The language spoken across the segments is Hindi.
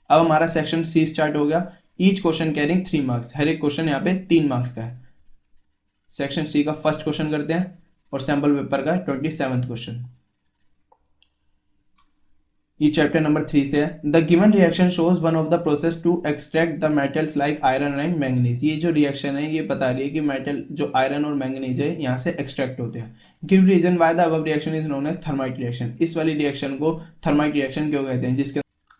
अब हमारा सेक्शन सी स्टार्ट हो गया। ईच क्वेश्चन कैरिंग 3 मार्क्स, हर एक क्वेश्चन यहाँ पे 3 मार्क्स का है। सेक्शन सी का फर्स्ट क्वेश्चन करते हैं और सैंपल पेपर का 27th क्वेश्चन। ये चैप्टर नंबर 3 से है। The given reaction shows one of the process to extract the metals like iron and manganese. ये जो रिएक्शन है ये बता रही है कि मेटल जो आयरन और मैंगनीज है यहाँ से एक्सट्रैक्ट होते हैं। Give reason why the above reaction is known as thermite reaction. इस वाली रिएक्शन को थर्माइट रिएक्शन क्यों कहते हैं,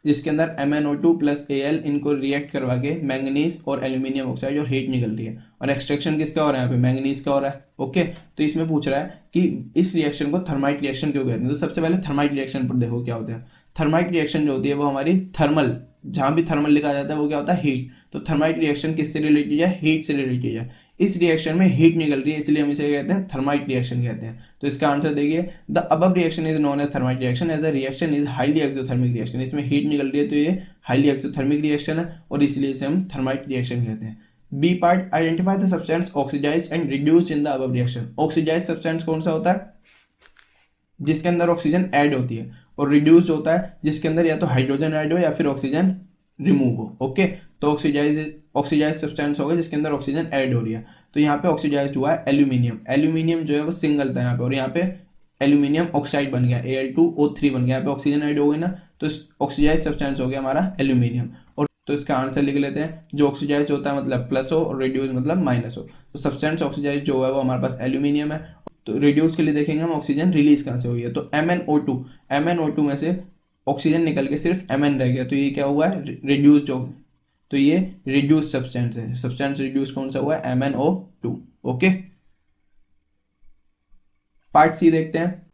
जिसके अंदर MnO2 प्लस Al इनको रिएक्ट करवा के मैंगनीज और एल्यूमिनियम ऑक्साइड और हीट निकल रही है, और एक्सट्रैक्शन किसका हो रहा है यहाँ पे, मैंगनीज का हो रहा है। ओके, तो इसमें पूछ रहा है कि इस रिएक्शन को थर्माइट रिएक्शन क्यों कहते हैं। तो सबसे पहले थर्माइट रिएक्शन पर देखो क्या होता है। थर्माइट रिएक्शन जो होती है वो हमारी थर्मल, जहां भी थर्मल लिखा जाता है वो क्या होता है, हीट। तो थर्माइट रिएक्शन किससे रिलेटेड है, हीट से रिलेटेड है। इस रिएक्शन में हीट निकल रही है इसलिए हम इसे कहते हैं थर्माइट रिएक्शन कहते हैं। तो इसका आंसर देखिए, the above reaction is known as thermite reaction as a reaction is highly exothermic reaction. इसमें हीट निकल रही है तो ये हाईली एक्सोथर्मिक रिएक्शन है और इसलिए इसे हम थर्माइट रिएक्शन कहते हैं। B part, identify the substance oxidised and reduced in the above reaction. Oxidised substance कौन सा होता है, जिसके अंदर ऑक्सीजन ऐड होती है, और रिड्यूस होता है जिसके अंदर या तो हाइड्रोजन ऐड हो या फिर ऑक्सीजन रिमूव हो। ओके, तो ऑक्सीडाइज सब्सटेंस होगा जिसके अंदर ऑक्सीजन ऐड हो रही है। तो यहाँ पे ऑक्सीडाइज हुआ है एल्यूमिनियम। एल्यूमिनियम जो है वो सिंगल था यहाँ पे, और यहाँ पे एल्यूमिनियम ऑक्साइड बन गया, Al2O3 बन गया। यहाँ पे ऑक्सीजन ऐड हो गई ना, तो ऑक्सीडाइज सब्सटेंस हो गया हमारा एल्यूमिनियम। और तो इसका आंसर लिख लेते हैं, जो ऑक्सीडाइज होता है मतलब प्लस हो और रिड्यूस मतलब माइनस हो। तो सब्सटेंस ऑक्सीडाइज जो है वो हमारे पास एल्यूमिनियम है। तो रिड्यूस के लिए देखेंगे हम ऑक्सीजन रिलीज कहाँ से हुई है, तो MnO2 में से ऑक्सीजन निकल के सिर्फ Mn रह गया, तो ये क्या हुआ है, रिड्यूस जो, तो ये रिड्यूस सब्सटेंस है। सब्सटेंस रिड्यूस कौन सा हुआ है, MnO2। ओके, पार्ट सी देखते हैं।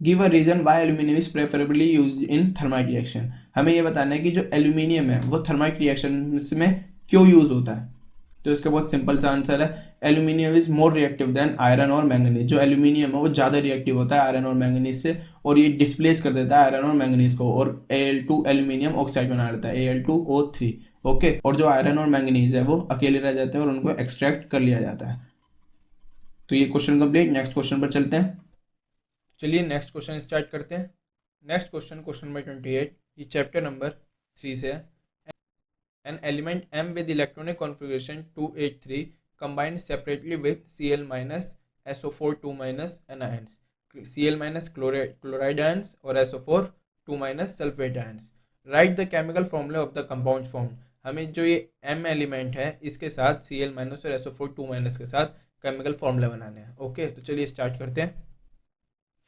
Give a reason why aluminium is preferably use in thermite reaction. हमें यह बताना है कि जो एल्यूमिनियम है वो थर्माइट रिएक्शन में क्यों यूज होता है। तो इसका बहुत सिंपल सा आंसर है, aluminium is more reactive than iron और मैंगनीज। जो एल्यूमिनियम है वो ज़्यादा रिएक्टिव होता है आयरन और मैंगनीज से, और ये डिस्प्लेस कर देता है आयरन और मैंगनीज को, और Al2 एल्यूमिनियम ऑक्साइड बना देता है, Al2O3। ओके, और जो आयरन और मैंगनीज है वो अकेले रह जाते हैं और उनको एक्सट्रैक्ट कर लिया जाता है। तो ये क्वेश्चन कंप्लीट। नेक्स्ट क्वेश्चन पर चलते हैं। चलिए नेक्स्ट क्वेश्चन स्टार्ट करते हैं। नेक्स्ट क्वेश्चन, क्वेश्चन नंबर 28, ये चैप्टर नंबर 3 से है। An element M with electronic configuration 283 combined separately with Cl minus SO4 2 minus anions, Cl minus chloride ions और SO4 2 minus sulfate ions. Write the chemical formula of the compound formed. हमें जो ये M एलिमेंट है इसके साथ Cl माइनस और SO4 2 माइनस के साथ केमिकल फॉर्मूला बनाने हैं। ओके, तो चलिए स्टार्ट करते हैं।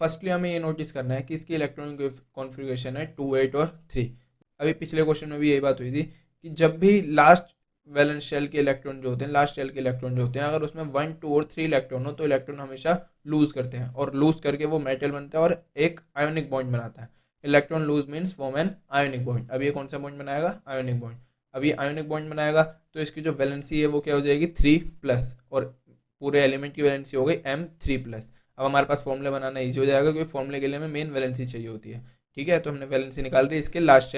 फर्स्टली हमें ये नोटिस करना है कि इसकी इलेक्ट्रॉनिक कॉन्फ़िगरेशन है 2 8 और 3। अभी पिछले क्वेश्चन में भी यही बात हुई थी कि जब भी लास्ट वैलेंस शेल के इलेक्ट्रॉन जो होते हैं, लास्ट शेल के इलेक्ट्रॉन जो होते हैं, अगर उसमें 1 2 और 3 इलेक्ट्रॉन हो तो इलेक्ट्रॉन हमेशा लूज करते हैं, और लूज करके वो मेटल बनता है और एक आयोनिक बॉन्ड बनाता है। Electron lose means form an ionic bond. अब ये कौन सा बॉन्ड बनाएगा, आयोनिक बॉन्ड। अब ये आयोनिक बॉन्ड बनाएगा तो इसकी जो वैलेंसी है वो क्या हो जाएगी 3+, और पूरे एलिमेंट की वैलेंसी हो गई M3+। अब हमारे पास फॉर्मूला बनाना ईजी हो जाएगा, क्योंकि फॉर्मूले के लिए हमें मेन वैलेंसी चाहिए होती है। ठीक है, तो हमने वैलेंसी निकाल रही है इसके लास्ट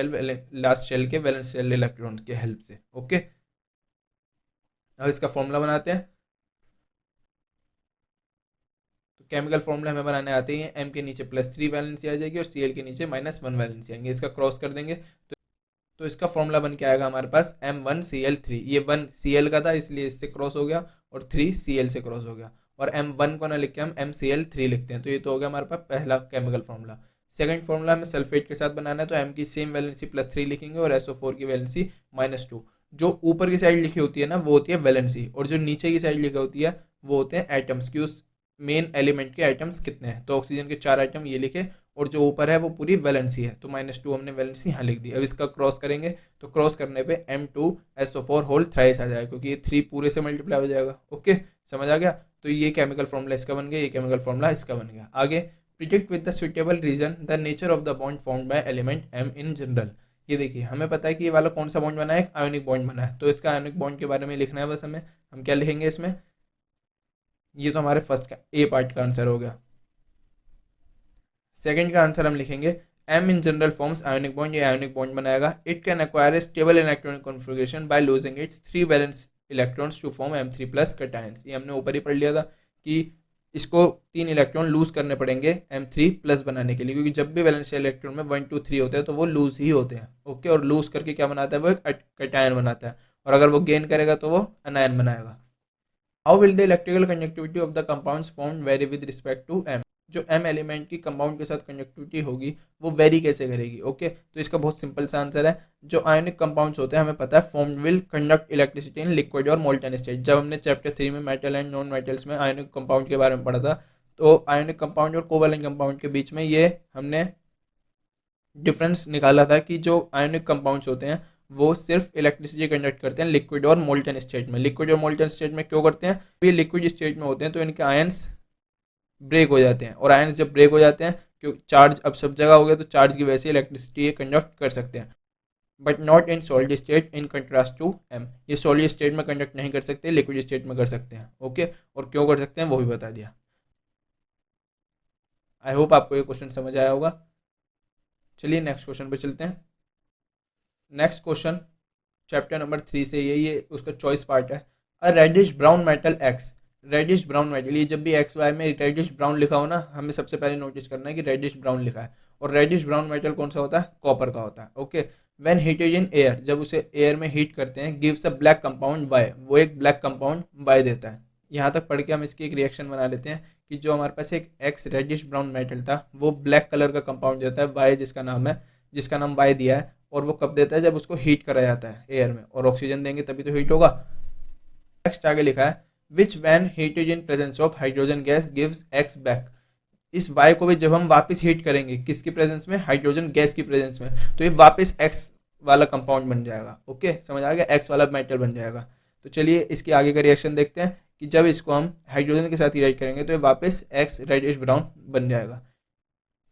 शेल के वैलेंस शेल इलेक्ट्रॉन के हेल्प से। ओके, अब इसका फॉर्मूला बनाते हैं। तो केमिकल फॉर्मूला हमें बनाने आते हैं। M के नीचे +3 वैलेंसी आ जाएगी और Cl के नीचे -1 वैलेंसी आएंगे। इसका क्रॉस कर देंगे तो इसका फॉर्मूला बन के आएगा हमारे पास M1Cl3। ये 1 Cl का था इसलिए इससे क्रॉस हो गया, और 3 Cl से क्रॉस हो गया, और M1 को ना लिख के हम MCl3 लिखते हैं। तो ये तो हो गया हमारे पास पहला केमिकल फॉर्मूला। सेकंड फॉर्मूला हमें सल्फेट के साथ बनाना है, तो M की सेम वैलेंसी +3 लिखेंगे और SO4 की वैलेंसी -2। जो ऊपर की साइड लिखी होती है ना वो होती है वैलेंसी, और जो नीचे की साइड लिखी होती है वो होते हैं एटम्स की उस मेन एलिमेंट के एटम्स कितने हैं। तो ऑक्सीजन के 4 एटम ये लिखे, और जो ऊपर है वो पूरी वैलेंसी है, तो -2 हमने वैलेंसी यहाँ लिख दी। अब इसका क्रॉस करेंगे तो क्रॉस करने पे M2SO4 होल थ्राइस आ जाएगा, क्योंकि ये 3 पूरे से मल्टीप्लाई हो जाएगा। ओके, समझ आ गया। तो ये केमिकल फॉर्मूला इसका बन गया, ये केमिकल फॉर्मूला इसका बन गया। आगे, predict with the suitable reason the nature of the bond formed by element M in general. ये देखिए, हमें पता है कि ये वाला कौन सा बॉन्ड बना है, एक आयोनिक बॉन्ड बना है, तो इसका आयोनिक बॉन्ड के बारे में लिखना है बस हमें। हम क्या लिखेंगे इसमें, ये तो हमारे फर्स्ट का ए पार्ट का आंसर हो गया। सेकंड का आंसर हम लिखेंगे M in general forms ionic bond. ये आयोनिक बॉन्ड बनाएगा। It can acquire stable electronic configuration by losing its 3 valence electrons to form M3+ cations. ये हमने ऊपर ही पढ़ लिया था कि इसको 3 इलेक्ट्रॉन लूज करने पड़ेंगे M3+ बनाने के लिए, क्योंकि जब भी वैलेंस इलेक्ट्रॉन में 1 2 3 होते हैं तो वो लूज ही होते हैं। ओके, और लूज करके क्या बनाता है, वो एक कैटायन बनाता है, और अगर वो गेन करेगा तो वो अनायन बनाएगा। How will the electrical conductivity of the compounds formed vary with respect to M? जो M एलिमेंट की कंपाउंड के साथ कंडक्टिविटी होगी वो वेरी कैसे करेगी? ओके, तो इसका बहुत सिंपल सा आंसर है, जो आयोनिक कंपाउंड्स होते हैं हमें पता है formed will conduct electricity in liquid और मोल्टन स्टेट। जब हमने चैप्टर 3 में मेटल एंड नॉन मेटल्स में आयोनिक कंपाउंड के बारे में पढ़ा था, तो आयोनिक कंपाउंड और कोवैलेंट कंपाउंड के बीच में ये हमने डिफरेंस निकाला था कि जो आयोनिक कंपाउंड्स होते हैं वो सिर्फ इलेक्ट्रिसिटी कंडक्ट करते हैं लिक्विड और मोल्टन स्टेट में। लिक्विड और मोल्टन स्टेट में क्यों करते हैं? ये लिक्विड स्टेट में होते हैं तो इनके आयंस ब्रेक हो जाते हैं, और आयंस जब ब्रेक हो जाते हैं, क्योंकि चार्ज अब सब जगह हो गया, तो चार्ज की वजह से इलेक्ट्रिसिटी ये कंडक्ट कर सकते हैं, but not in solid state in contrast to M। ये सॉलिड स्टेट में कंडक्ट नहीं कर सकते, लिक्विड स्टेट में कर सकते हैं। ओके, और क्यों कर सकते हैं वो भी बता दिया। आई होप आपको ये क्वेश्चन समझ आया होगा। चलिए नेक्स्ट क्वेश्चन पे चलते हैं। नेक्स्ट क्वेश्चन चैप्टर नंबर 3 से ये उसका चॉइस पार्ट है। A reddish brown metal X, reddish brown metal, ये जब भी एक्स वाई में रेडिश ब्राउन लिखा हो ना, हमें सबसे पहले नोटिस करना है कि रेडिश ब्राउन लिखा है, और रेडिश ब्राउन मेटल कौन सा होता है? कॉपर का होता है। Okay, when heated in air, जब उसे एयर में हीट करते हैं, gives a black compound Y, वो एक ब्लैक कंपाउंड वाई देता है। यहाँ तक पढ़ के हम इसकी एक रिएक्शन बना लेते हैं कि जो हमारे पास एक एक्स रेडिश ब्राउन मेटल था वो ब्लैक कलर का कंपाउंड देता है वाई, जिसका नाम है, जिसका नाम वाई दिया है, और वो कब देता है? जब उसको हीट करा जाता है एयर में, और ऑक्सीजन देंगे तभी तो हीट होगा। नेक्स्ट आगे लिखा है which when heated in presence of hydrogen gas gives x back. इस वाई को भी जब हम वापस हीट करेंगे, किसकी प्रेजेंस में? हाइड्रोजन गैस की प्रेजेंस में, तो ये वापस एक्स वाला कंपाउंड बन जाएगा। ओके, समझ आ गया? एक्स वाला मेटल बन जाएगा। तो चलिए इसके आगे का रिएक्शन देखते हैं कि जब इसको हम हाइड्रोजन के साथ रिएक्ट करेंगे तो ये वापस एक्स रेडिश ब्राउन बन जाएगा।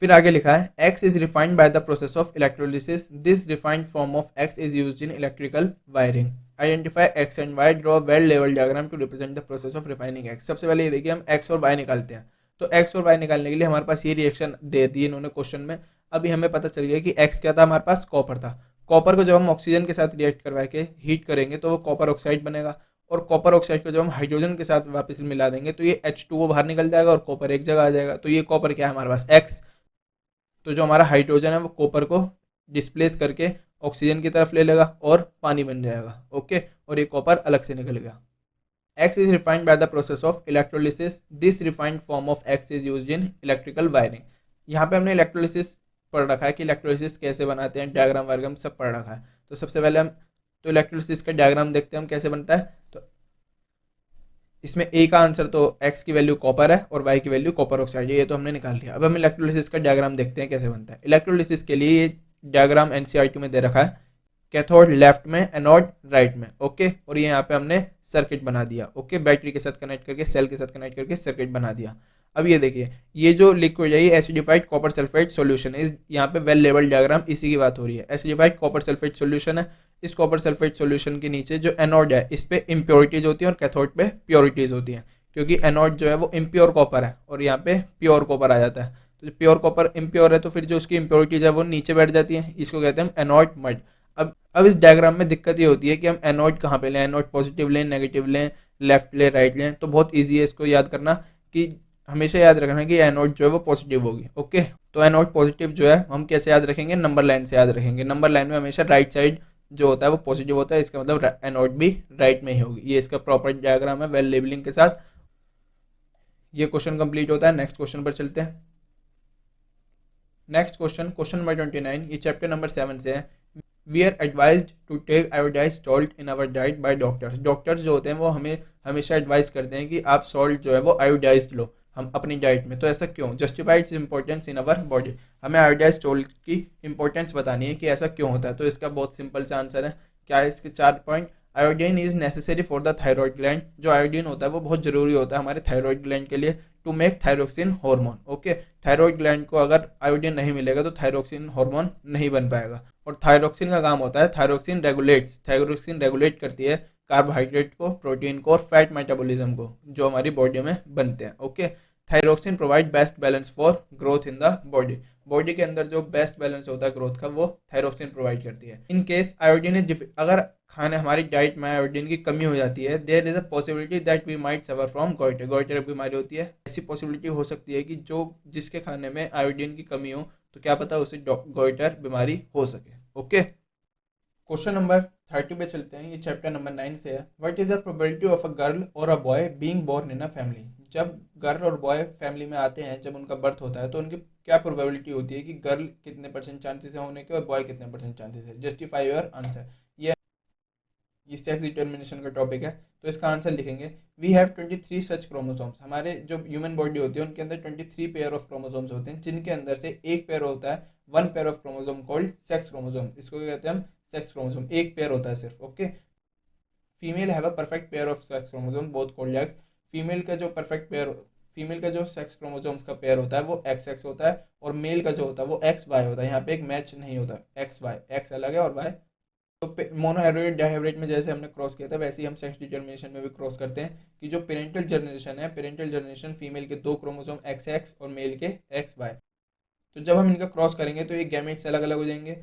फिर आगे लिखा है X is refined by the process of electrolysis, this refined form of X is used in electrical wiring, identify X and Y, draw well level diagram to represent the process of refining X. सबसे पहले ये देखिए हम एक्स और वाई निकालते हैं, तो एक्स और वाई निकालने के लिए हमारे पास ये रिएक्शन दे दी इन्होंने क्वेश्चन में। अभी हमें पता चल गया कि एक्स क्या था हमारे पास? कॉपर था। कॉपर को जब हम ऑक्सीजन के साथ रिएक्ट करवा के हीट करेंगे तो वो कॉपर ऑक्साइड बनेगा, और कॉपर ऑक्साइड को जब हम हाइड्रोजन के साथ वापस मिला देंगे तो ये H2O बाहर निकल जाएगा और कॉपर एक जगह आ जाएगा। तो ये कॉपर क्या है हमारे पास? एक्स। तो जो हमारा हाइड्रोजन है वो कॉपर को डिस्प्लेस करके ऑक्सीजन की तरफ ले लेगा और पानी बन जाएगा। ओके, और ये कॉपर अलग से निकल गया। X is refined by the process of electrolysis. This refined form of X is used in electrical wiring. यहाँ पे हमने इलेक्ट्रोलिसिस पढ़ रखा है कि इलेक्ट्रोलिसिस कैसे बनाते हैं, डायग्राम वायग्राम सब पढ़ रखा है। तो सबसे पहले हम तो इलेक्ट्रोलिसिस का डायग्राम देखते हैं हम कैसे बनता है। तो इसमें ए का आंसर तो एक्स की वैल्यू कॉपर है और वाई की वैल्यू कॉपर ऑक्साइड है, ये तो हमने निकाल लिया। अब हम इलेक्ट्रोलिसिस का डायग्राम देखते हैं कैसे बनता है। इलेक्ट्रोलिसिस के लिए ये डायग्राम एनसीईआरटी में दे रखा है, कैथोड लेफ्ट में, एनोड राइट में। ओके, और ये यहाँ पे हमने सर्किट बना दिया। ओके, बैटरी के साथ कनेक्ट करके, सेल के साथ कनेक्ट करके सर्किट बना दिया। अब ये देखिए, ये जो लिक्विड है ये एसिडिफाइड कॉपर सल्फेट सॉल्यूशन है। यहाँ पे वेल लेवल डायग्राम इसी की बात हो रही है। एसिडिफाइड कॉपर सल्फेट सॉल्यूशन है। इस कॉपर सल्फेट सॉल्यूशन के नीचे जो एनोड है इस पे इम्प्योरिटीज होती है और कैथोड पे प्योरिटीज होती है, क्योंकि एनोड जो है वो इम्प्योर कॉपर है और यहाँ पे प्योर कॉपर आ जाता है। तो जो प्योर कॉपर इम्प्योर है तो फिर जो उसकी इम्प्योरिटीज है वो नीचे बैठ जाती है, इसको कहते हैं हम एनोड मड। अब इस डायग्राम में दिक्कत ये होती है कि हम एनोड कहाँ पे लें, एनोड पॉजिटिव लें, नेगेटिव लें, लेफ्ट लें, राइट लें। तो बहुत इजी है इसको याद करना कि हमेशा याद रखना कि एनोड जो है वो पॉजिटिव होगी। ओके, तो एनोड पॉजिटिव जो है हम कैसे याद रखेंगे? नंबर लाइन से याद रखेंगे। नंबर लाइन में हमेशा राइट साइड जो होता है वो पॉजिटिव होता है, इसका मतलब एनोड भी राइट में ही होगी। ये इसका प्रॉपर डायग्राम है वेल लेबलिंग के साथ। ये क्वेश्चन कंप्लीट होता है। नेक्स्ट क्वेश्चन पर चलते हैं। नेक्स्ट क्वेश्चन, क्वेश्चन नंबर 29, ये चैप्टर नंबर 7 से है। We are advised to take iodised salt in our diet by doctors. Doctors जो होते हैं वो हमें हमेशा एडवाइस करते हैं कि आप सॉल्ट जो है वो आयोडाइज्ड लो हम अपनी डाइट में। तो ऐसा क्यों? Justified its importance in our body. हमें आयोडाइज्ड सॉल्ट की इंपॉर्टेंस बतानी है कि ऐसा क्यों होता है। तो इसका बहुत सिंपल सा आंसर है। क्या है इसके 4 point? Iodine is necessary for the thyroid gland. जो आयोडीन होता है वो बहुत जरूरी होता है हमारे थायरॉइड ग्लैंड के लिए, to make thyroxine hormone. Okay, thyroid gland को अगर आयोडीन नहीं मिलेगा तो थायरोक्सिन हार्मोन नहीं बन पाएगा। और थायरोक्सिन का काम होता है, थायरोक्सिन रेगुलेट करती है कार्बोहाइड्रेट को, प्रोटीन को और फैट मेटाबॉलिज्म को जो हमारी बॉडी में बनते हैं। Okay, thyroxine provide best balance for growth in the body. Body के अंदर जो बेस्ट बैलेंस होता है ग्रोथ का वो थायरोक्सिन प्रोवाइड करती है। इन केस आयोडीन इज अगर खाने हमारी डाइट में आयोडीन की कमी हो जाती है, there is a possibility that we might suffer from goitre. Goitre बीमारी होती है, ऐसी पॉसिबिलिटी हो सकती है कि जो जिसके खाने में आयोडीन की कमी हो तो क्या पता उसे गॉइटर बीमारी हो सके। ओके, क्वेश्चन नंबर 30 पे चलते हैं। ये चैप्टर नंबर 9 से है। What is the probability of a girl और a boy being born in a family. जब गर्ल और बॉय फैमिली में आते हैं, जब उनका बर्थ होता है तो उनकी क्या प्रोबेबिलिटी होती है कि गर्ल कितने परसेंट चांसेस है होने के और बॉय कितने परसेंट चांसेस है। Justify your answer. ये सेक्स डिटर्मिनेशन का टॉपिक है, तो इसका आंसर लिखेंगे वी हैव 23 सच क्रोमोसोम्स। हमारे जो ह्यूमन बॉडी होती है उनके अंदर 23 पेयर ऑफ क्रोमोसोम्स होते हैं, जिनके अंदर से एक पेयर होता है one pair of chromosome called sex chromosome. इसको क्या कहते हैं हम, सेक्स क्रोमोसोम। एक पेयर होता है सिर्फ। Okay, female have a perfect pair of sex chromosome both called x. Female का जो परफेक्ट पेयर, फीमेल का जो सेक्स क्रोमोसोम्स का पेयर होता है वो एक्स एक्स होता है, और मेल का जो होता है वो एक्स वाई होता है। यहाँ पे एक मैच नहीं होता, एक्स वाई, एक्स अलग है और वाई। तो मोनोहाइब्रिड डाइहाइब्रिड में जैसे हमने क्रॉस किया था वैसे ही हम सेक्स डिटर्मिनेशन में भी क्रॉस करते हैं कि जो पेरेंटल जनरेशन है, पेरेंटल जनरेशन फीमेल के 2 क्रोमोसोम एक्स एक्स और मेल के एक्स वाई। तो जब हम इनका क्रॉस करेंगे तो ये गैमेट्स अलग अलग हो जाएंगे,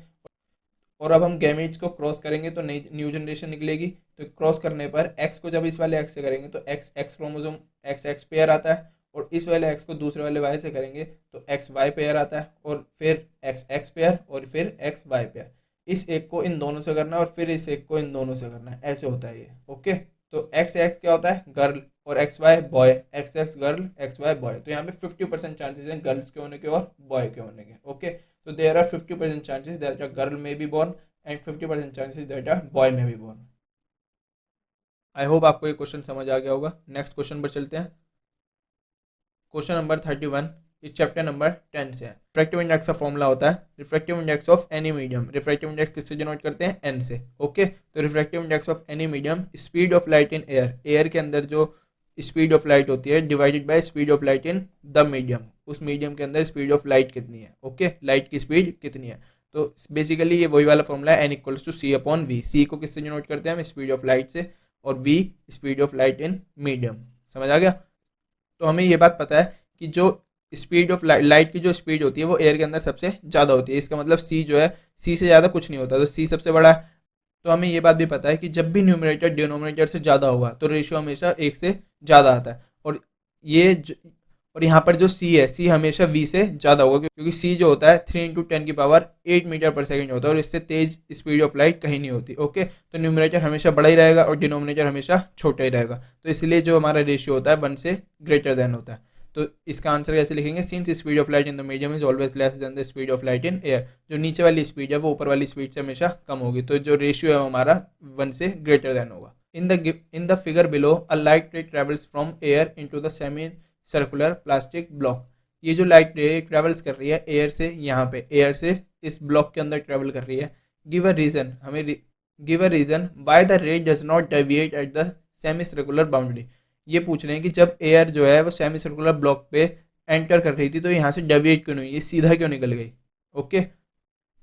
और अब हम गैमेट्स को क्रॉस करेंगे तो नई न्यू जनरेशन निकलेगी। तो क्रॉस करने पर एक्स को जब इस वाले एक्स से करेंगे तो x x chromosome x x pair आता है, और इस वाले एक्स को दूसरे वाले वाई से करेंगे तो एक्स वाई पेयर आता है, और फिर एक्स एक्स पेयर और फिर एक्स वाई पेयर। इस एक को इन दोनों से करना है और फिर इस एक को इन दोनों से करना है, ऐसे होता है ये। ओके, तो एक्स एक्स क्या होता है, गर्ल, और X Y boy. X X girl, X Y boy. तो यहाँ पे 50% चांसेस हैं गर्ल्स के होने के और बॉय के होने के। Okay, so there are 50% chances that a girl may be born and 50% chances that a boy may be born. I hope आपको ये क्वेश्चन समझ आ गया होगा। नेक्स्ट क्वेश्चन पर चलते हैं। क्वेश्चन नंबर 31 इस चैप्टर नंबर 10 से है। रिफ्रैक्टिव इंडेक्स का फॉर्मूला होता है refractive index of any medium. Refractive index किससे डिनोट करते हैं, एन से। ओके, तो refractive index of any medium, speed of light in air. Air के अंदर जो स्पीड ऑफ लाइट होती है divided by speed of light in the medium. उस मीडियम के अंदर स्पीड ऑफ लाइट कितनी है। ओके, लाइट की स्पीड कितनी है। तो बेसिकली ये वही वाला फॉर्मूला है, N equals to C upon V. C को किससे डिनोट करते हैं हम, स्पीड ऑफ लाइट से, और V speed of light in medium. समझ आ गया। तो हमें ये बात पता है कि जो स्पीड ऑफ लाइट की जो स्पीड होती है वो एयर के अंदर सबसे ज़्यादा होती है। इसका मतलब सी जो है, सी से ज़्यादा कुछ नहीं होता, तो सी सबसे बड़ा है। तो हमें ये बात भी पता है कि जब भी न्यूमरेटर डिनोमिनेटर से ज़्यादा होगा तो रेशियो हमेशा एक से ज़्यादा आता है। और ये और यहाँ पर जो सी है, सी हमेशा वी से ज़्यादा होगा, क्योंकि सी जो होता है 3 × 10⁸ मीटर पर सेकेंड होता है, और इससे तेज स्पीड ऑफ लाइट कहीं नहीं होती। ओके, तो न्यूमरेटर हमेशा बड़ा ही रहेगा और डिनोमिनेटर हमेशा छोटा ही रहेगा। तो इसलिए जो हमारा रेशियो होता है 1 से ग्रेटर देन होता है। तो इसका आंसर कैसे लिखेंगे, since speed of light in the medium is always less than the speed of light in air. जो नीचे वाली स्पीड है वो ऊपर वाली स्पीड से हमेशा कम होगी, तो जो रेशियो है वो हमारा 1 से ग्रेटर देन होगा। In the figure below a light ray travels from air into the semi circular plastic block. ये जो लाइट रे ट्रेवल्स कर रही है एयर से, यहाँ पे एयर से इस ब्लॉक के अंदर ट्रेवल कर रही है। गिव अ रीजन, हमें give a reason why the ray does not deviate at the semi circular boundary. ये पूछ रहे हैं कि जब एयर जो है वो सेमी सर्कुलर ब्लॉक पे एंटर कर रही थी तो यहाँ से डेविएट क्यों नहीं, ये सीधा क्यों निकल गई। ओके,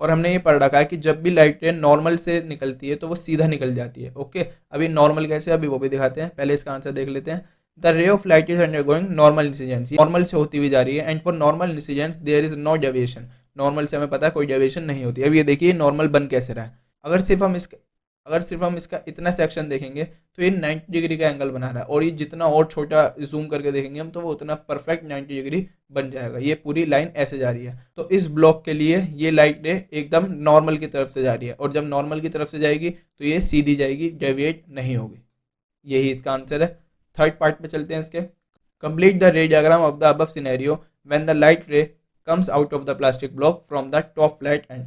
और हमने ये पढ़ रखा है कि जब भी लाइट रे नॉर्मल से निकलती है तो वो सीधा निकल जाती है। ओके, अभी नॉर्मल कैसे, अभी वो भी दिखाते हैं। पहले इसका आंसर देख लेते हैं। The ray of light is undergoing normal incidence, normal से होती हुई जा रही है, and for normal incidence there is no deviation. Normal से हमें पता है कोई डेविएशन नहीं होती। अब ये देखिए नॉर्मल बन कैसे रहा है। अगर सिर्फ हम इसका इतना सेक्शन देखेंगे तो ये 90 डिग्री का एंगल बना रहा है, और ये जितना और छोटा जूम करके देखेंगे हम तो वो उतना परफेक्ट 90 डिग्री बन जाएगा। ये पूरी लाइन ऐसे जा रही है, तो इस ब्लॉक के लिए ये लाइट रे एकदम नॉर्मल की तरफ से जा रही है, और जब नॉर्मल की तरफ से जाएगी तो ये सीधी जाएगी, डेविएट नहीं होगी। यही इसका आंसर है। थर्ड पार्ट पे चलते हैं इसके। कंप्लीट द रे diagram of the above scenario when the light रे comes out of the plastic block from the top flat and.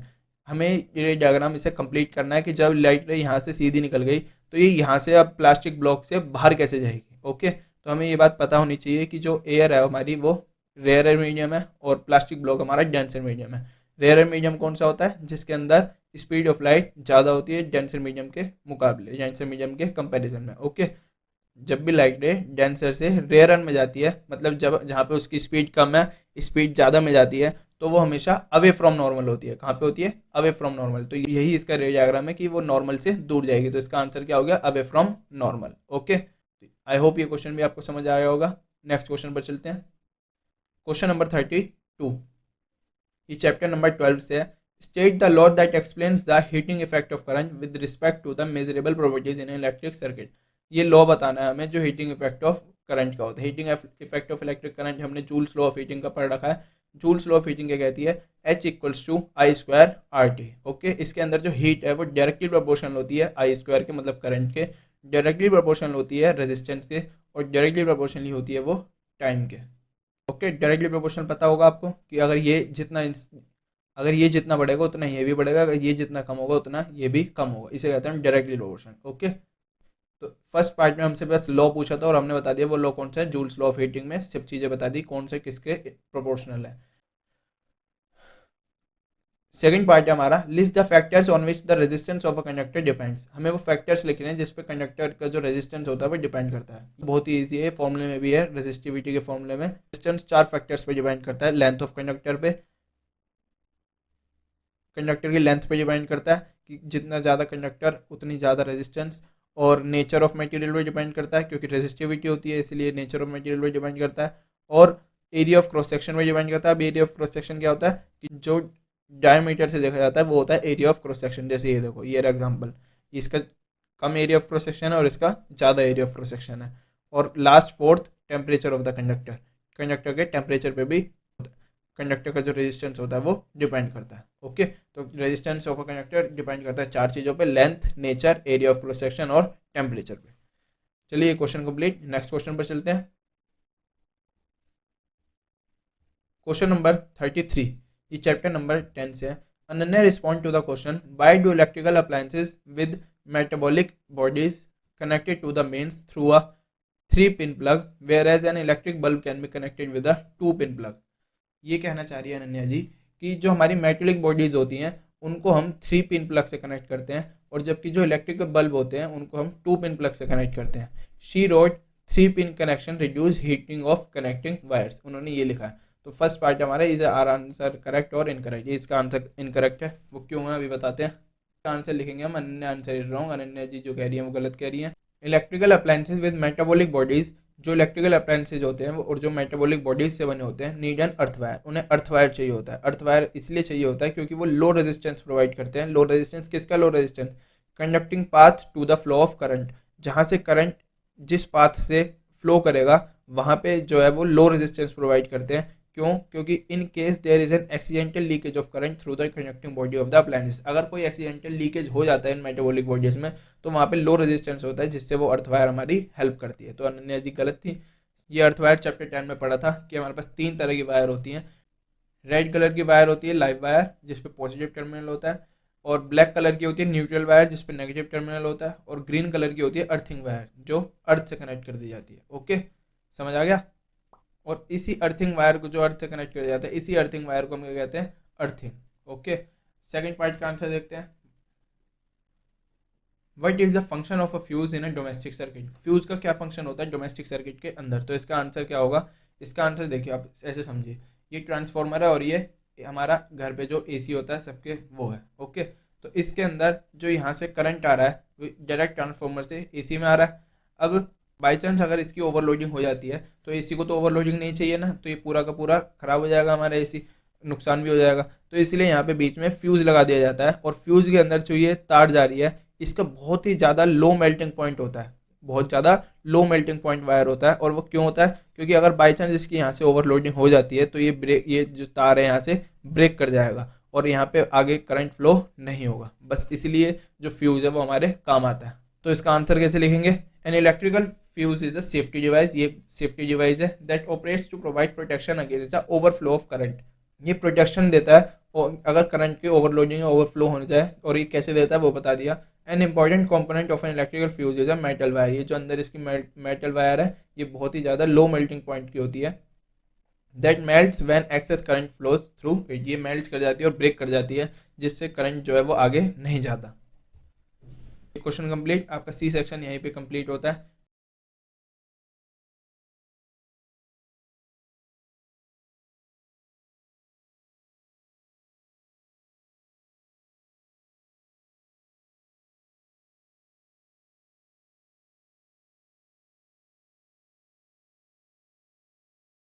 हमें ये डायग्राम इसे कंप्लीट करना है कि जब लाइट रे यहाँ से सीधी निकल गई तो ये यहाँ से अब प्लास्टिक ब्लॉक से बाहर कैसे जाएगी। ओके, तो हमें ये बात पता होनी चाहिए कि जो एयर है हमारी वो रेयर मीडियम है और प्लास्टिक ब्लॉक हमारा डेंसर मीडियम है। रेयर मीडियम कौन सा होता है, जिसके अंदर स्पीड ऑफ लाइट ज़्यादा होती है डेंसर मीडियम के मुकाबले, डेंसर मीडियम के कंपैरिजन में। ओके, जब भी लाइट रे डेंसर से रेयर में जाती है, मतलब जब जहाँ पे उसकी स्पीड कम है स्पीड ज़्यादा में जाती है, तो वो हमेशा अवे फ्रॉम नॉर्मल होती है। कहाँ पे होती है, अवे फ्रॉम नॉर्मल। तो यही इसका रे डायग्राम है कि वो नॉर्मल से दूर जाएगी, तो इसका आंसर क्या हो गया, away from normal. Okay, I hope ये क्वेश्चन भी आपको समझ आया होगा। नेक्स्ट क्वेश्चन पर चलते हैं। Question number 32। ये चैप्टर नंबर 12 से है। State the law that explains the heating effect of current with respect to the measurable properties in electric circuit. ये लॉ बताना है हमें जो हीटिंग इफेक्ट ऑफ करंट का होता है। Heating effect of electric current हमने जूल्स लॉ ऑफ हीटिंग का पढ़ रखा है। जूल्स लॉ ऑफ हीटिंग क्या कहती है, H equals to I square R T. Okay, इसके अंदर जो हीट है वो डायरेक्टली प्रोपोर्शनल होती है आई स्क्वायर के, मतलब करंट के, डायरेक्टली प्रोपोर्शनल होती है रेजिस्टेंस के, और डायरेक्टली प्रोपोर्शनली होती है वो टाइम के। ओके, डायरेक्टली प्रोपोर्शनल पता होगा आपको कि अगर ये जितना बढ़ेगा उतना ये भी बढ़ेगा, अगर ये जितना कम होगा उतना ये भी कम होगा, इसे कहते हैं डायरेक्टली प्रोपोर्शनल। ओके, तो फर्स्ट पार्ट में हमसे बस लॉ पूछा था और हमने बता दिया वो लॉ कौन सा है, जूल्स लॉ ऑफ हीटिंग में सब चीज़ें बता दी कौन से किसके प्रोपोर्शनल है। सेकंड पार्ट है हमारा list the factors on which the resistance of a conductor depends. हमें वो फैक्टर्स लिखने हैं जिस पे कंडक्टर का जो रेजिस्टेंस होता है वो डिपेंड करता है। बहुत ही ईजी है, फॉर्मूले में भी है, रेजिस्टिविटी के फॉर्मूले में रेजिस्टेंस 4 फैक्टर्स पे डिपेंड करता है। लेंथ ऑफ कंडक्टर पे, कंडक्टर की लेंथ पे डिपेंड करता है कि जितना ज़्यादा कंडक्टर उतनी ज़्यादा रेजिस्टेंस, और नेचर ऑफ मटेरियल पे डिपेंड करता है क्योंकि रेजिस्टिविटी होती है इसलिए नेचर ऑफ मटेरियल पे डिपेंड करता है, और एरिया ऑफ क्रॉस सेक्शन पे डिपेंड करता है। अब एरिया ऑफ क्रॉस सेक्शन क्या होता है कि जो डायमीटर से देखा जाता है वो होता है एरिया ऑफ क्रॉस सेक्शन। जैसे ये देखो, ये एग्जांपल, इसका कम एरिया ऑफ क्रॉस सेक्शन है और इसका ज़्यादा एरिया ऑफ क्रॉस सेक्शन है। और last fourth temperature of the conductor, conductor के टेम्परेचर पे भी कंडक्टर का जो रेजिस्टेंस होता है वो डिपेंड करता है। ओके, तो resistance of a conductor depend करता है 4 चीज़ों पे, length, nature, area of cross section और टेम्परेचर पे। चलिए क्वेश्चन कंप्लीट, नेक्स्ट क्वेश्चन पर चलते हैं। क्वेश्चन नंबर 33, ये चैप्टर नंबर 10 से है। Ananya respond to the question why do electrical appliances with metabolic bodies connected to the mains through a 3-pin plug whereas an electric bulb can be connected with a 2-pin plug। ये कहना चाह रही है अनन्या जी कि जो हमारी मेटालिक बॉडीज होती हैं उनको हम 3-pin प्लग से कनेक्ट करते हैं, और जबकि जो इलेक्ट्रिक बल्ब होते हैं उनको हम 2-pin प्लग से कनेक्ट करते हैं। She wrote 3-pin connection reduce heating of connecting wires, उन्होंने ये लिखा है। तो फर्स्ट पार्ट हमारा इज आर आंसर करेक्ट और इनकरेक्ट। ये इसका आंसर इनकरेक्ट है, वो क्यों है अभी बताते हैं। आंसर लिखेंगे हम, Ananya answer is wrong, Ananya ji जो कह रही है वो गलत कह रही है। Electrical appliances with metabolic bodies, जो इलेक्ट्रिकल अप्लायंसेज होते हैं वो और जो मेटाबॉलिक बॉडीज से बने होते हैं, नीड एन अर्थ वायर, उन्हें अर्थ वायर चाहिए होता है। अर्थ वायर इसलिए चाहिए होता है क्योंकि वो लो रेजिस्टेंस प्रोवाइड करते हैं। लो रेजिस्टेंस किसका low resistance, conducting path to the flow of current, जहाँ से करंट जिस पाथ से फ्लो करेगा वहाँ पे जो है वो लो रेजिस्टेंस प्रोवाइड करते हैं। क्यों, क्योंकि in case there is an accidental leakage of current through the conducting body of the appliances, अगर कोई एक्सीडेंटल लीकेज हो जाता है इन मेटाबॉलिक बॉडीज में तो वहाँ पे लो रेजिस्टेंस होता है जिससे वो अर्थ वायर हमारी हेल्प करती है। तो अनन्या जी गलत थी। ये अर्थ वायर चैप्टर 10 में पढ़ा था कि हमारे पास 3 तरह की वायर होती हैं। रेड कलर की वायर होती है लाइव वायर जिसपे पॉजिटिव टर्मिनल होता है, और ब्लैक कलर की होती है न्यूट्रल वायर जिसपे नेगेटिव टर्मिनल होता है, और ग्रीन कलर की होती है अर्थिंग वायर जो अर्थ से कनेक्ट कर दी जाती है। ओके, समझ आ गया। और इसी अर्थिंग वायर को जो अर्थ से कनेक्ट किया जाता है, इसी अर्थिंग वायर को हम क्या कहते हैं, अर्थिंग। ओके, सेकंड पार्ट का आंसर देखते हैं। What is the function of a fuse in a domestic circuit, fuse का क्या फंक्शन होता है डोमेस्टिक सर्किट के अंदर। तो इसका आंसर क्या होगा, इसका आंसर देखिए आप ऐसे समझिए, ये ट्रांसफॉर्मर है और ये हमारा घर पे जो एसी होता है सबके वो है। ओके, तो इसके अंदर जो यहाँ से करंट आ रहा है वो डायरेक्ट ट्रांसफॉर्मर से एसी में आ रहा है। अब बाई चांस अगर इसकी ओवरलोडिंग हो जाती है तो एसी को तो ओवरलोडिंग नहीं चाहिए ना, तो ये पूरा का पूरा खराब हो जाएगा हमारा एसी, नुकसान भी हो जाएगा। तो इसलिए यहाँ पे बीच में फ्यूज़ लगा दिया जाता है, और फ्यूज़ के अंदर जो ये तार जा रही है इसका बहुत ही ज़्यादा लो मेल्टिंग पॉइंट होता है, बहुत ज़्यादा लो मेल्टिंग पॉइंट वायर होता है। और वो क्यों होता है, क्योंकि अगर बाई चांस इसकी यहाँ से ओवरलोडिंग हो जाती है तो ये जो तार है यहाँ से ब्रेक कर जाएगा और यहाँ पे आगे करंट फ्लो नहीं होगा। बस इसलिए जो फ्यूज़ है वो हमारे काम आता है। तो इसका आंसर कैसे लिखेंगे, an electrical fuse is a safety device, ये सेफ्टी डिवाइस है that operates to provide protection against the overflow of current, ये प्रोटेक्शन देता है और अगर करंट की ओवरलोडिंग या ओवरफ्लो हो जाए। और ये कैसे देता है वो बता दिया। An important component of N electrical fuse is a metal wire, ये जो अंदर इसकी मेटल वायर है ये बहुत ही ज़्यादा लो मेल्टिंग पॉइंट की होती है। That melts when excess current flows through it, ये मेल्ट कर जाती है और ब्रेक कर जाती है जिससे करंट जो है वो आगे नहीं जाता। क्वेश्चन कंप्लीट, आपका सी सेक्शन यहीं पे कंप्लीट होता है।